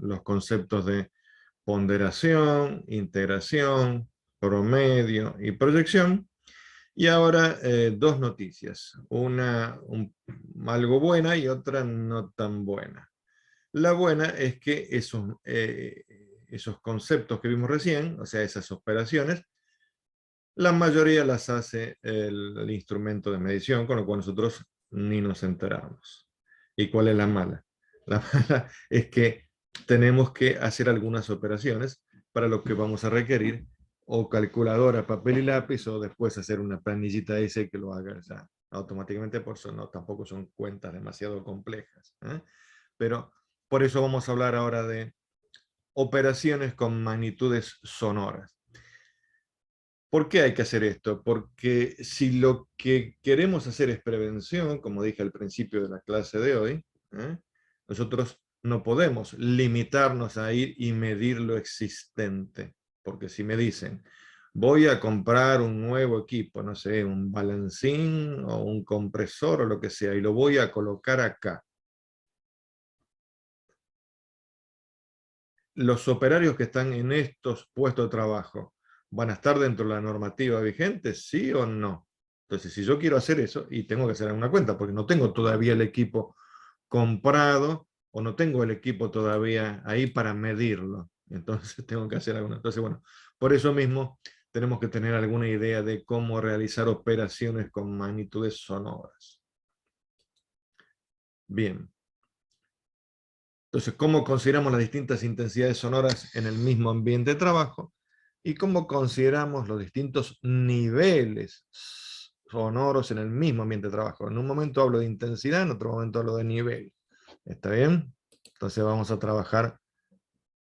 los conceptos de ponderación, integración, promedio y proyección. Y ahora dos noticias, algo buena y otra no tan buena. La buena es que esos conceptos que vimos recién, o sea, esas operaciones, la mayoría las hace el instrumento de medición, con lo cual nosotros ni nos enteramos. ¿Y cuál es la mala? La mala es que tenemos que hacer algunas operaciones para lo que vamos a requerir o calculadora, papel y lápiz, o después hacer una planillita ese que lo haga ya automáticamente, por eso no, tampoco son cuentas demasiado complejas. Pero por eso vamos a hablar ahora de operaciones con magnitudes sonoras. ¿Por qué hay que hacer esto? Porque si lo que queremos hacer es prevención, como dije al principio de la clase de hoy, nosotros no podemos limitarnos a ir y medir lo existente. Porque si me dicen, voy a comprar un nuevo equipo, no sé, un balancín o un compresor o lo que sea, y lo voy a colocar acá. Los operarios que están en estos puestos de trabajo, ¿van a estar dentro de la normativa vigente? ¿Sí o no? Entonces, si yo quiero hacer eso, y tengo que hacer una cuenta, porque no tengo todavía el equipo comprado, o no tengo el equipo todavía ahí para medirlo. Entonces, tengo que hacer alguna. Entonces, bueno, por eso mismo tenemos que tener alguna idea de cómo realizar operaciones con magnitudes sonoras. Bien. Entonces, ¿cómo consideramos las distintas intensidades sonoras en el mismo ambiente de trabajo? Y cómo consideramos los distintos niveles sonoros en el mismo ambiente de trabajo. En un momento hablo de intensidad, en otro momento hablo de nivel. ¿Está bien? Entonces vamos a trabajar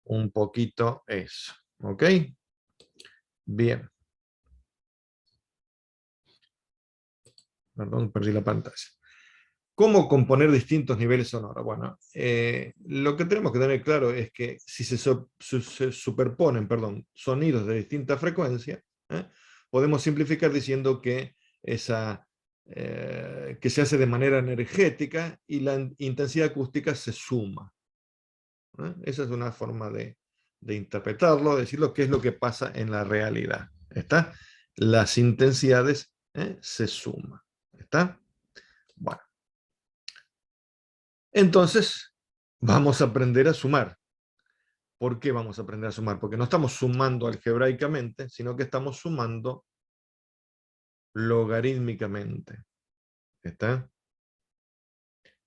un poquito eso. ¿Ok? Bien. Perdón, perdí la pantalla. ¿Cómo componer distintos niveles sonoros? Bueno, lo que tenemos que tener claro es que si se superponen, sonidos de distinta frecuencia, podemos simplificar diciendo que, que se hace de manera energética y la intensidad acústica se suma. Esa es una forma de interpretarlo, decirlo, qué es lo que pasa en la realidad. ¿Está? Las intensidades se suman. ¿Está? Bueno. Entonces, vamos a aprender a sumar. ¿Por qué vamos a aprender a sumar? Porque no estamos sumando algebraicamente, sino que estamos sumando logarítmicamente. ¿Está?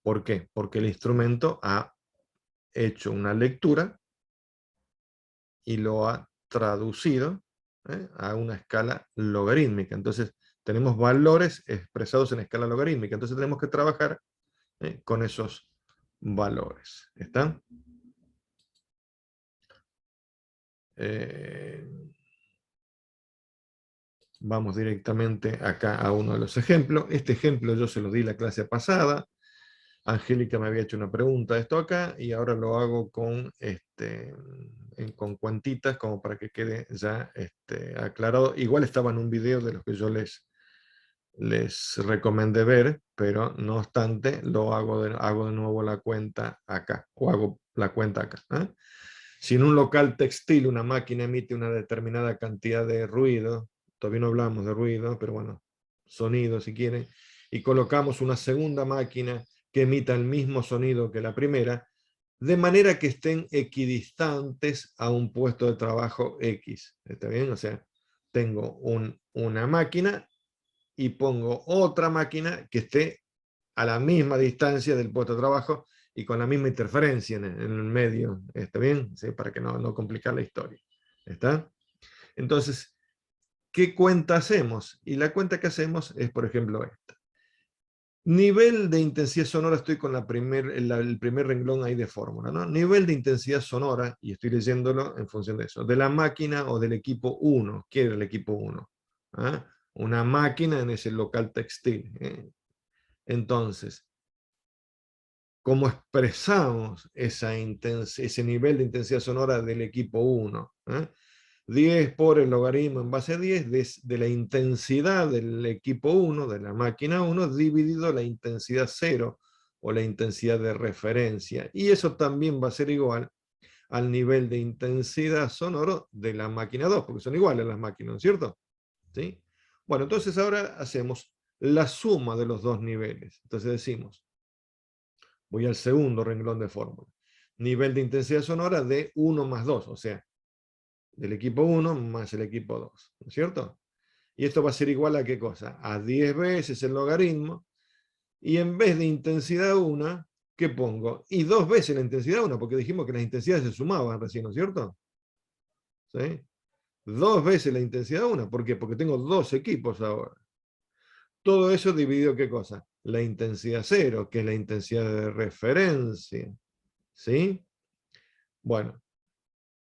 ¿Por qué? Porque el instrumento ha hecho una lectura y lo ha traducido a una escala logarítmica. Entonces, tenemos valores expresados en escala logarítmica. Entonces, tenemos que trabajar con esos valores. ¿Está? Vamos directamente acá a uno de los ejemplos. Este ejemplo yo se lo di la clase pasada. Angélica me había hecho una pregunta de esto acá y ahora lo hago con cuantitas como para que quede ya aclarado. Igual estaba en un video de los que yo les recomendé ver, pero no obstante lo hago de nuevo la cuenta acá, o hago la cuenta acá. Si en un local textil una máquina emite una determinada cantidad de ruido, todavía no hablamos de ruido, pero bueno, sonido si quieren, y colocamos una segunda máquina que emita el mismo sonido que la primera, de manera que estén equidistantes a un puesto de trabajo X. ¿Está bien? O sea, tengo una máquina y pongo otra máquina que esté a la misma distancia del puesto de trabajo y con la misma interferencia en el medio. ¿Está bien? ¿Sí? Para que no complicar la historia. ¿Está? Entonces, ¿qué cuenta hacemos? Y la cuenta que hacemos es, por ejemplo, esta. Nivel de intensidad sonora, estoy con el primer renglón ahí de fórmula, ¿no? Nivel de intensidad sonora, y estoy leyéndolo en función de eso, de la máquina o del equipo 1. ¿Qué era el equipo 1? Una máquina en ese local textil. Entonces, ¿cómo expresamos ese nivel de intensidad sonora del equipo 1? 10 por el logaritmo en base a 10 de la intensidad del equipo 1, de la máquina 1, dividido la intensidad 0 o la intensidad de referencia. Y eso también va a ser igual al nivel de intensidad sonoro de la máquina 2, porque son iguales las máquinas, ¿no es cierto? ¿Sí? Bueno, entonces ahora hacemos la suma de los dos niveles. Entonces decimos, voy al segundo renglón de fórmula. Nivel de intensidad sonora de 1 más 2, o sea, del equipo 1 más el equipo 2, ¿no es cierto? Y esto va a ser igual a ¿qué cosa? A 10 veces el logaritmo, y en vez de intensidad 1, ¿qué pongo? Y 2 veces la intensidad 1, porque dijimos que las intensidades se sumaban recién, ¿no es cierto? ¿Sí? 2 veces la intensidad 1, ¿por qué? Porque tengo dos equipos ahora. Todo eso dividido, ¿qué cosa? La intensidad 0, que es la intensidad de referencia. ¿Sí? Bueno,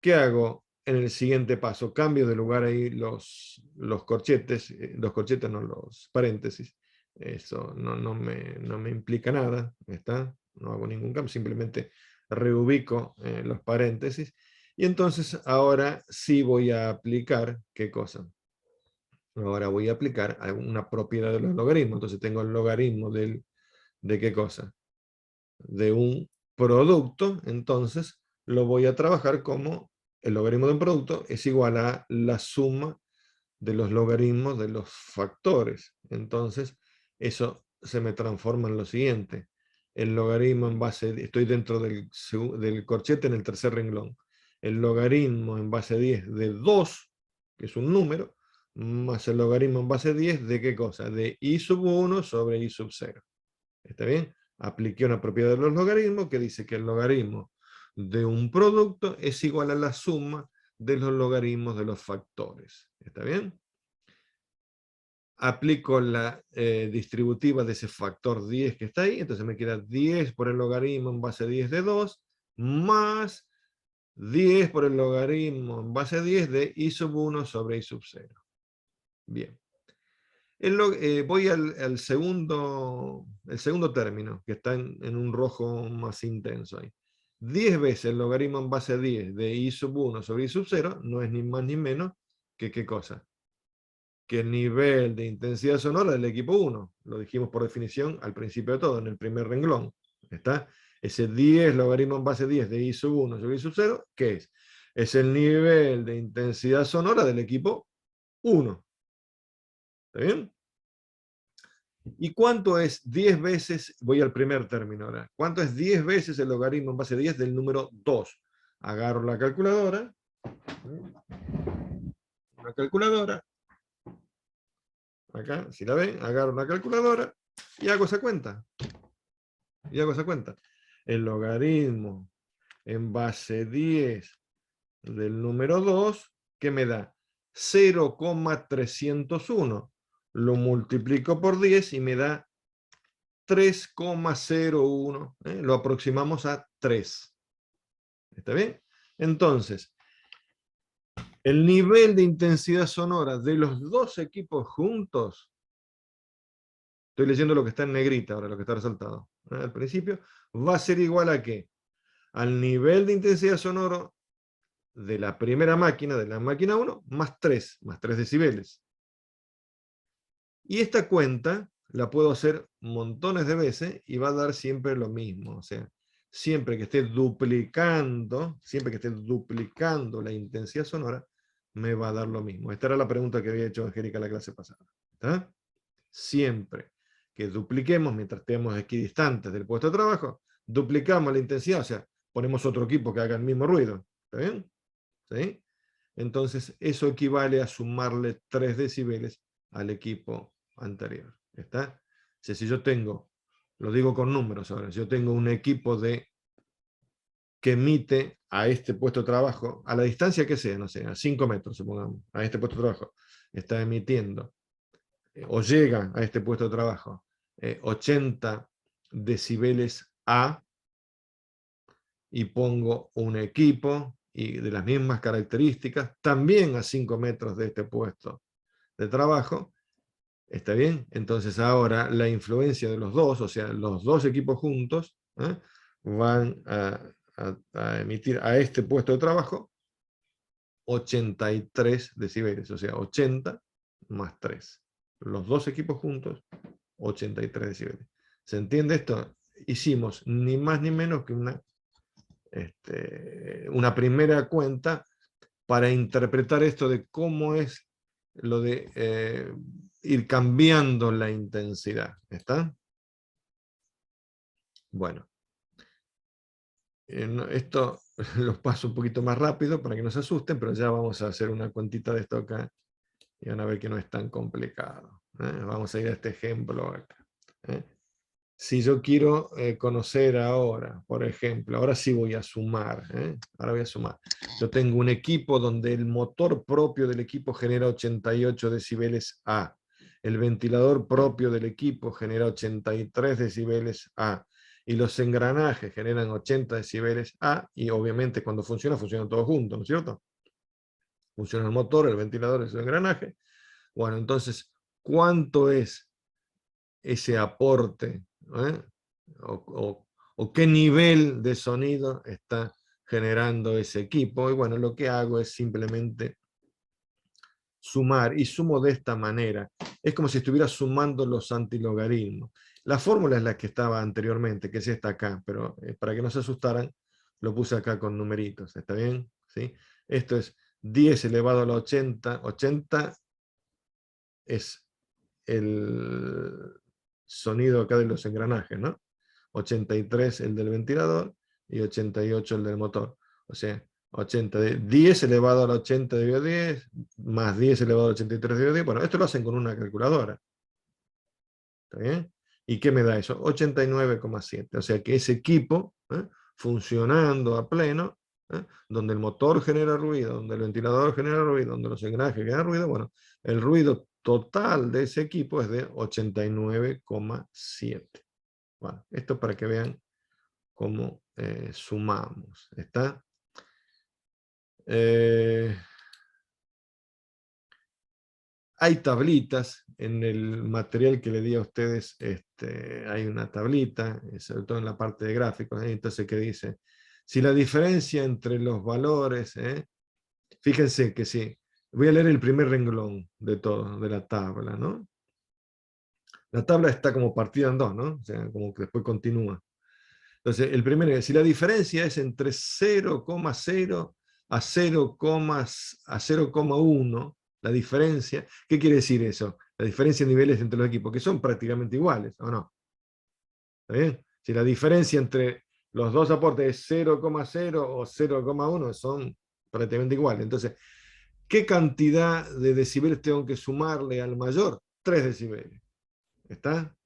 ¿qué hago en el siguiente paso? Cambio de lugar ahí los corchetes, los corchetes no, los paréntesis. Eso no me implica nada, ¿está? No hago ningún cambio, simplemente reubico los paréntesis. Y entonces ahora sí voy a aplicar, ¿qué cosa? Ahora voy a aplicar una propiedad de los logaritmos. Entonces tengo el logaritmo ¿de qué cosa? De un producto, entonces lo voy a trabajar como el logaritmo de un producto es igual a la suma de los logaritmos de los factores. Entonces, eso se me transforma en lo siguiente. El logaritmo en base, estoy dentro del corchete en el tercer renglón. El logaritmo en base 10 de 2, que es un número, más el logaritmo en base 10 de ¿qué cosa? De i sub 1 sobre i sub 0. ¿Está bien? Apliqué una propiedad de los logaritmos que dice que el logaritmo de un producto es igual a la suma de los logaritmos de los factores. ¿Está bien? Aplico la distributiva de ese factor 10 que está ahí, entonces me queda 10 por el logaritmo en base 10 de 2, más 10 por el logaritmo en base 10 de i sub 1 sobre i sub 0. Bien. Voy al segundo término, que está en un rojo más intenso ahí. 10 veces el logaritmo en base 10 de i sub 1 sobre i sub 0 no es ni más ni menos que ¿qué cosa? Que el nivel de intensidad sonora del equipo 1. Lo dijimos por definición al principio de todo, en el primer renglón. ¿Está? Ese 10 logaritmo en base 10 de i sub 1 sobre i sub 0, ¿qué es? Es el nivel de intensidad sonora del equipo 1. ¿Está bien? ¿Y cuánto es 10 veces? Voy al primer término ahora. ¿Cuánto es 10 veces el logaritmo en base 10 del número 2? Agarro la calculadora. Una calculadora. Acá, si la ven, agarro una calculadora y hago esa cuenta. El logaritmo en base 10 del número 2, ¿qué me da? 0,301. Lo multiplico por 10 y me da 3,01. Lo aproximamos a 3. ¿Está bien? Entonces, el nivel de intensidad sonora de los dos equipos juntos, estoy leyendo lo que está en negrita ahora, lo que está resaltado al principio, va a ser igual a ¿qué? Al nivel de intensidad sonoro de la primera máquina, de la máquina 1, más 3 decibeles. Y esta cuenta la puedo hacer montones de veces y va a dar siempre lo mismo. O sea, siempre que esté duplicando la intensidad sonora, me va a dar lo mismo. Esta era la pregunta que había hecho Angélica la clase pasada. ¿Está? Siempre que dupliquemos, mientras estemos equidistantes del puesto de trabajo, duplicamos la intensidad, o sea, ponemos otro equipo que haga el mismo ruido. ¿Está bien? ¿Sí? Entonces, eso equivale a sumarle 3 decibeles al equipo anterior. ¿Está? O sea, si yo tengo, lo digo con números ahora, si yo tengo un equipo que emite a este puesto de trabajo, a la distancia que sea, no sé, a 5 metros, supongamos, a este puesto de trabajo, está emitiendo, o llega a este puesto de trabajo, 80 decibeles A, y pongo un equipo y de las mismas características, también a 5 metros de este puesto de trabajo, ¿está bien? Entonces ahora la influencia de los dos, o sea, los dos equipos juntos, van a emitir a este puesto de trabajo 83 decibeles, o sea, 80 más 3. Los dos equipos juntos, 83 decibeles. ¿Se entiende esto? Hicimos ni más ni menos que una una primera cuenta para interpretar esto de cómo es lo de ir cambiando la intensidad. ¿Está? Bueno, esto lo paso un poquito más rápido para que no se asusten, pero ya vamos a hacer una cuentita de esto acá y van a ver que no es tan complicado. Vamos a ir a este ejemplo acá. Si yo quiero conocer ahora, por ejemplo, ahora sí voy a sumar, ahora voy a sumar. Yo tengo un equipo donde el motor propio del equipo genera 88 decibeles A. El ventilador propio del equipo genera 83 decibeles A. Y los engranajes generan 80 decibeles A. Y obviamente cuando funciona, funcionan todos juntos, ¿no es cierto? Funciona el motor, el ventilador, el engranaje. Bueno, entonces, ¿cuánto es ese aporte? O qué nivel de sonido está generando ese equipo. Y bueno, lo que hago es simplemente sumar, y sumo de esta manera. Es como si estuviera sumando los antilogaritmos. La fórmula es la que estaba anteriormente, que es esta acá, pero para que no se asustaran, lo puse acá con numeritos. ¿Está bien? ¿Sí? Esto es 10 elevado a la 80. 80 es el sonido acá de los engranajes, ¿no? 83 el del ventilador y 88 el del motor. O sea, 10 elevado a la 80 dividido 10, más 10 elevado a la 83 dividido 10. Bueno, esto lo hacen con una calculadora. ¿Está bien? ¿Y qué me da eso? 89,7. O sea que ese equipo, funcionando a pleno, donde el motor genera ruido, donde el ventilador genera ruido, donde los engranajes generan ruido, bueno, el ruido total de ese equipo es de 89,7. Bueno, esto para que vean cómo sumamos. ¿Está? Hay tablitas en el material que le di a ustedes, hay una tablita, sobre todo en la parte de gráficos, entonces que dice, si la diferencia entre los valores, fíjense que sí, voy a leer el primer renglón de todo, de la tabla, ¿no? La tabla está como partida en dos, ¿no? O sea, como que después continúa. Entonces, el primero es, si la diferencia es entre 0,0 a 0,1, la diferencia, ¿qué quiere decir eso? La diferencia de niveles entre los equipos, que son prácticamente iguales, ¿o no? ¿Está bien? Si la diferencia entre los dos aportes es 0,0 o 0,1, son prácticamente iguales. Entonces, ¿qué cantidad de decibeles tengo que sumarle al mayor? 3 decibeles. ¿Está?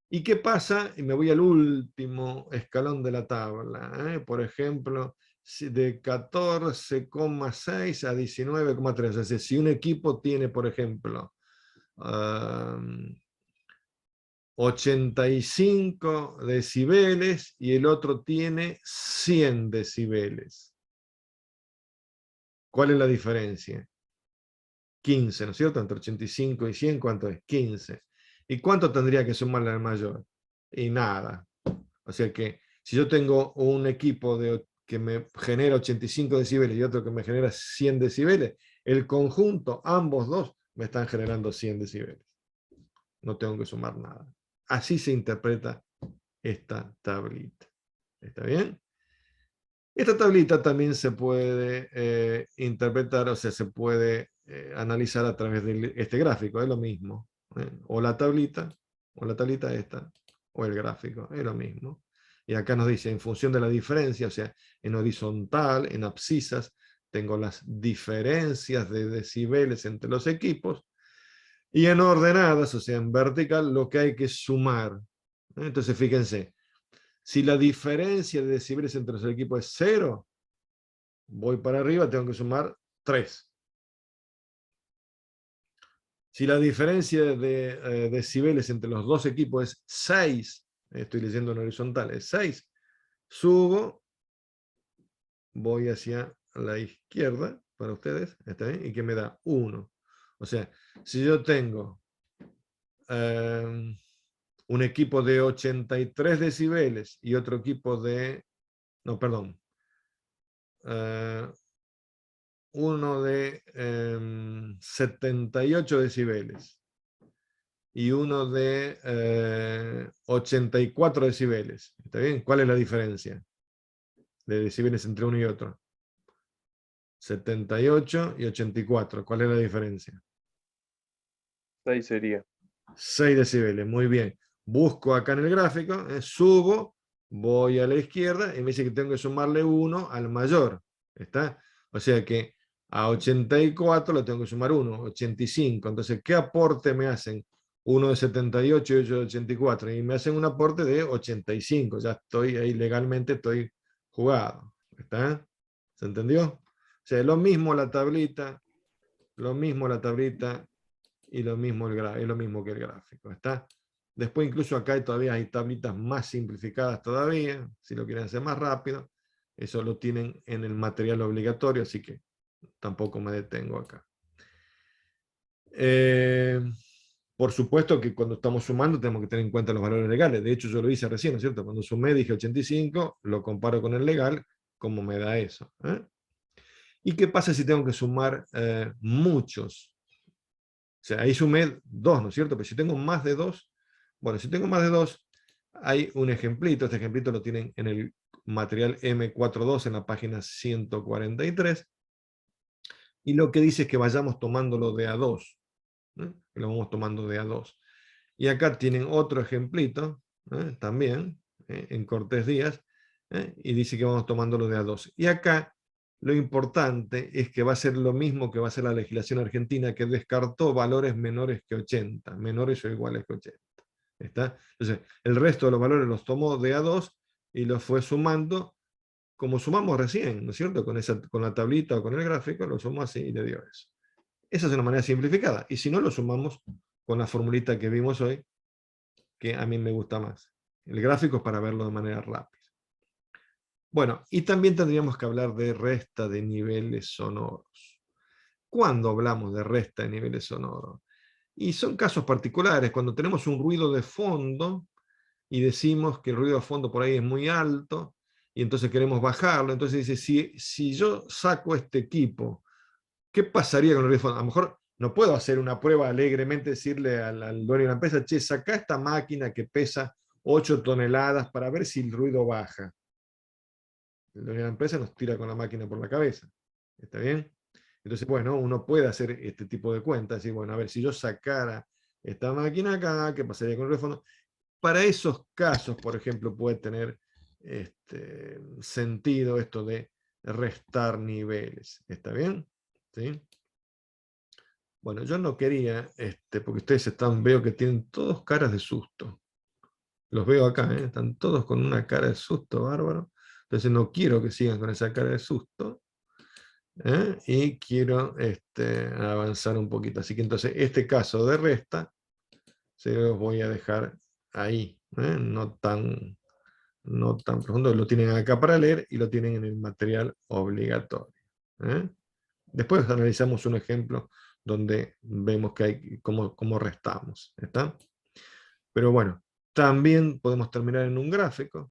¿Y qué pasa? Y me voy al último escalón de la tabla. Por ejemplo, de 14,6 a 19,3. Es decir, si un equipo tiene, por ejemplo, 85 decibeles y el otro tiene 100 decibeles. ¿Cuál es la diferencia? 15, ¿no es cierto? Entre 85 y 100, ¿cuánto es? 15. ¿Y cuánto tendría que sumarle al mayor? Y nada. O sea que si yo tengo un equipo que me genera 85 decibeles y otro que me genera 100 decibeles, el conjunto, ambos dos, me están generando 100 decibeles. No tengo que sumar nada. Así se interpreta esta tablita. ¿Está bien? Esta tablita también se puede interpretar, o sea, se puede analizar a través de este gráfico, es lo mismo. O la tablita esta, o el gráfico, es lo mismo. Y acá nos dice, en función de la diferencia, o sea, en horizontal, en abscisas, tengo las diferencias de decibeles entre los equipos, y en ordenadas, o sea, en vertical, lo que hay que sumar. Entonces, fíjense, si la diferencia de decibeles entre los equipos es 0, voy para arriba, tengo que sumar 3. Si la diferencia de decibeles entre los dos equipos es 6, estoy leyendo en horizontal, es 6, subo, voy hacia la izquierda para ustedes, ¿está bien? Y que me da 1. O sea, si yo tengo un equipo de 83 decibeles y otro equipo de, no, perdón, uno de 78 decibeles y uno de 84 decibeles. ¿Está bien? ¿Cuál es la diferencia de decibeles entre uno y otro? 78 y 84. ¿Cuál es la diferencia? 6 sería. 6 decibeles, muy bien. Busco acá en el gráfico, subo, voy a la izquierda y me dice que tengo que sumarle 1 al mayor. ¿Está? O sea que a 84 le tengo que sumar 1, 85. Entonces, ¿qué aporte me hacen? Uno de 78 y 8 de 84. Y me hacen un aporte de 85. Ya estoy ahí legalmente, estoy jugado. ¿Está? ¿Se entendió? O sea, lo mismo la tablita, lo mismo la tablita y lo mismo es lo mismo que el gráfico. ¿Está? Después incluso acá todavía hay tablitas más simplificadas todavía, si lo quieren hacer más rápido. Eso lo tienen en el material obligatorio, así que tampoco me detengo acá. Por supuesto que cuando estamos sumando tenemos que tener en cuenta los valores legales. De hecho, yo lo hice recién, ¿no es cierto? Cuando sumé dije 85, lo comparo con el legal, ¿cómo me da eso? ¿Y qué pasa si tengo que sumar muchos? O sea, ahí sumé 2, ¿no es cierto? Pero si tengo más de 2, bueno, si tengo más de 2, hay un ejemplito. Este ejemplito lo tienen en el material M42 en la página 143. Y lo que dice es que vayamos tomándolo de a 2. Que lo vamos tomando de a 2. Y acá tienen otro ejemplito, también, en Cortés Díaz, y dice que vamos tomándolo de a 2. Y acá lo importante es que va a ser lo mismo que va a ser la legislación argentina, que descartó valores menores que 80, menores o iguales que 80. ¿Está? Entonces, el resto de los valores los tomó de a 2 y los fue sumando, como sumamos recién, ¿no es cierto? Con la tablita o con el gráfico, lo sumó así y le dio eso. Esa es una manera simplificada. Y si no, lo sumamos con la formulita que vimos hoy, que a mí me gusta más. El gráfico es para verlo de manera rápida. Bueno, y también tendríamos que hablar de resta de niveles sonoros. ¿Cuándo hablamos de resta de niveles sonoros? Y son casos particulares, cuando tenemos un ruido de fondo y decimos que el ruido de fondo por ahí es muy alto y entonces queremos bajarlo. Entonces dice, si yo saco este equipo, ¿qué pasaría con el ruido de fondo? A lo mejor no puedo hacer una prueba alegremente, decirle al dueño de la empresa, che, saca esta máquina que pesa 8 toneladas para ver si el ruido baja. El dueño de la empresa nos tira con la máquina por la cabeza. ¿Está bien? Entonces, bueno, uno puede hacer este tipo de cuentas, decir, bueno, a ver, si yo sacara esta máquina acá, ¿qué pasaría con el ruido de fondo? Para esos casos, por ejemplo, puede tener sentido esto de restar niveles. ¿Está bien? ¿Sí? Bueno, yo no quería, porque ustedes veo que tienen todos caras de susto. Los veo acá, están todos con una cara de susto bárbaro. Entonces no quiero que sigan con esa cara de susto. Y quiero avanzar un poquito. Así que entonces este caso de resta se los voy a dejar ahí. No tan profundo. Lo tienen acá para leer y lo tienen en el material obligatorio. Después analizamos un ejemplo donde vemos que hay cómo restamos. ¿Está? Pero bueno, también podemos terminar en un gráfico.